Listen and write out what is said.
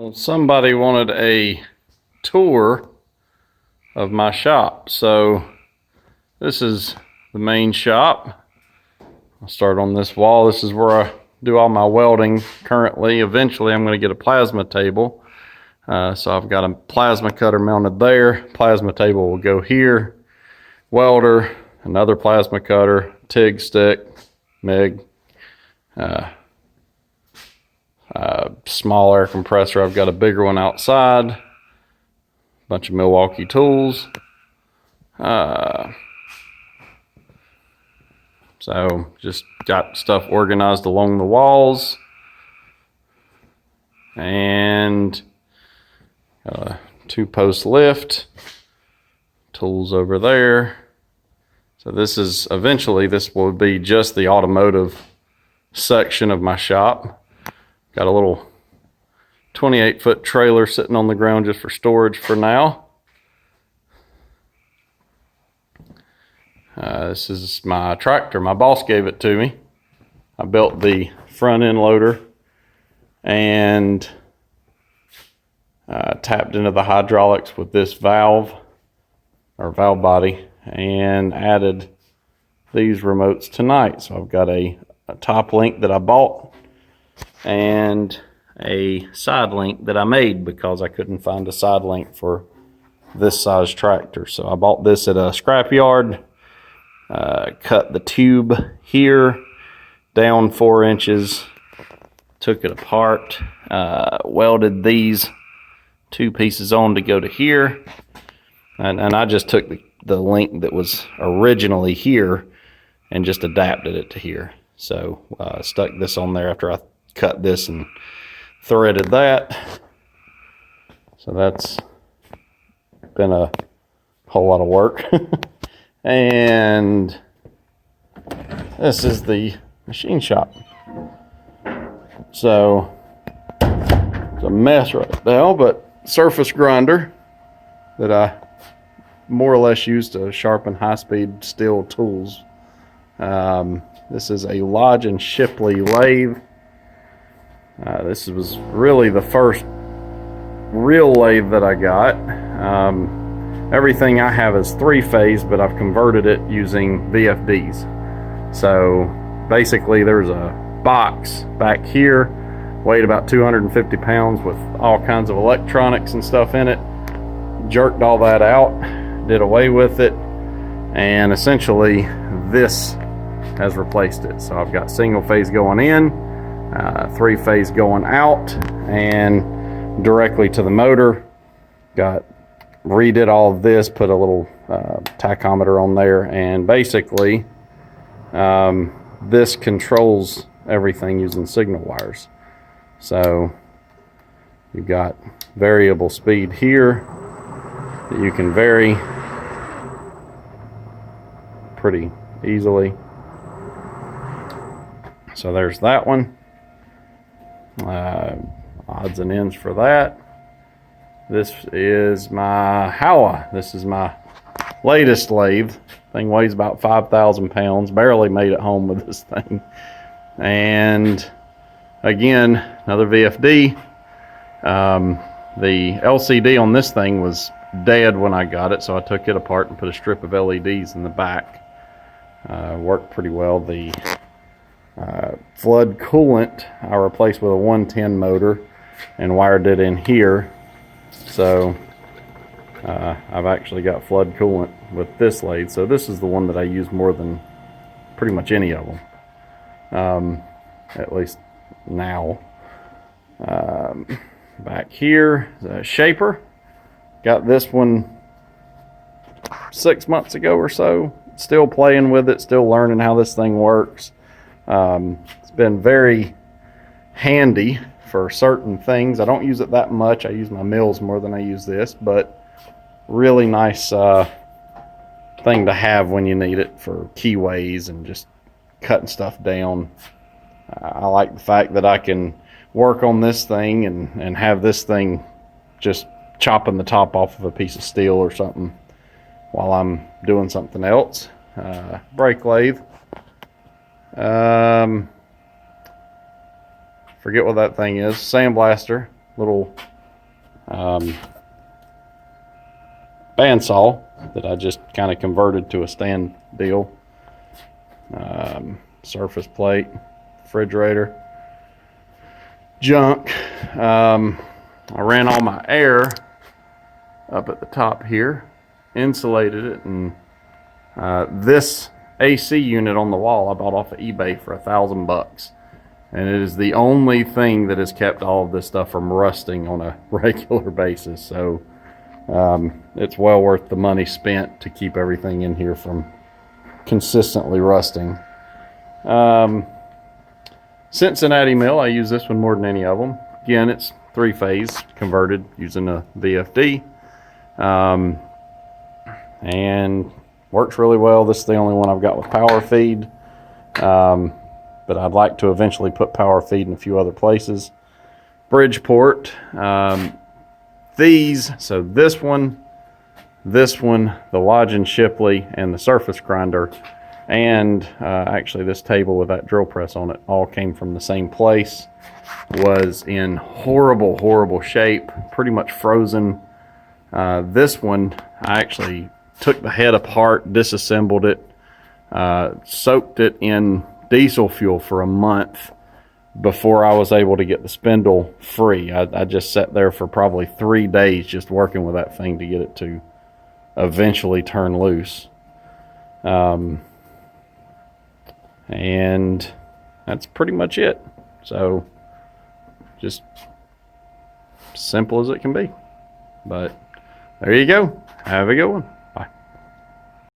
Well, somebody wanted a tour of my shop. So this is the main shop. I'll start on this wall. This is where I do all my welding currently. Eventually I'm going to get a plasma table. So I've got a plasma cutter mounted there. Plasma table will go here. Welder, another plasma cutter, TIG stick, MIG, small air compressor. I've got a bigger one outside. Bunch of Milwaukee tools. So just got stuff organized along the walls. And a 2-post lift. Tools over there. So this is, eventually this will be just the automotive section of my shop. Got a little 28-foot trailer sitting on the ground just for storage for now. This is my tractor. My boss gave it to me. I built the front end loader and tapped into the hydraulics with this valve or valve body and added these remotes tonight. So I've got a top link that I bought and a side link that I made because I couldn't find a side link for this size tractor. So I bought this at a scrapyard, cut the tube here down 4 inches, took it apart, welded these 2 pieces on to go to here, and I just took the link that was originally here and just adapted it to here. So stuck this on there after I cut this and threaded that. So that's been a whole lot of work. And this is the machine shop. So it's a mess right now, but surface grinder that I more or less use to sharpen high-speed steel tools. This is a Lodge and Shipley lathe. This was really the first real lathe that I got. Everything I have is 3-phase, but I've converted it using VFDs. So basically there's a box back here, weighed about 250 pounds with all kinds of electronics and stuff in it. Jerked all that out, did away with it, and essentially this has replaced it. So I've got single phase going in, 3-phase going out, and directly to the motor. Redid all of this, put a little tachometer on there, and basically this controls everything using signal wires. So you've got variable speed here that you can vary pretty easily. So there's that one. Odds and ends for that. This is my Howa. This is my latest lathe. Thing weighs about 5,000 pounds. Barely made it home with this thing. And again, another VFD. The LCD on this thing was dead when I got it, so I took it apart and put a strip of LEDs in the back. Worked pretty well. The flood coolant I replaced with a 110 motor and wired it in here. So I've actually got flood coolant with this lathe. So this is the one that I use more than pretty much any of them, at least now. Back here, the shaper. Got this one 6 months ago or so. Still playing with it, still learning how this thing works. It's been very handy for certain things. I don't use it that much. I use my mills more than I use this, but really nice thing to have when you need it for keyways and just cutting stuff down. I like the fact that I can work on this thing and have this thing just chopping the top off of a piece of steel or something while I'm doing something else. Brake lathe. Forget what that thing is. Sandblaster. Little bandsaw that I just kind of converted to a stand deal. Surface plate, refrigerator, junk. I ran all my air up at the top here, insulated it, and this AC unit on the wall I bought off of eBay for $1,000, and it is the only thing that has kept all of this stuff from rusting on a regular basis. So it's well worth the money spent to keep everything in here from consistently rusting. Cincinnati mill, I use this one more than any of them. Again, it's 3-phase converted using a VFD, and works really well. This is the only one I've got with power feed, but I'd like to eventually put power feed in a few other places. Bridgeport, these, so this one, the Lodge and Shipley, and the surface grinder, and actually this table with that drill press on it all came from the same place. Was in horrible shape, pretty much frozen. This one, I actually took the head apart, disassembled it, soaked it in diesel fuel for a month before I was able to get the spindle free. I just sat there for probably 3 days just working with that thing to get it to eventually turn loose. And that's pretty much it. So just simple as it can be. But there you go. Have a good one.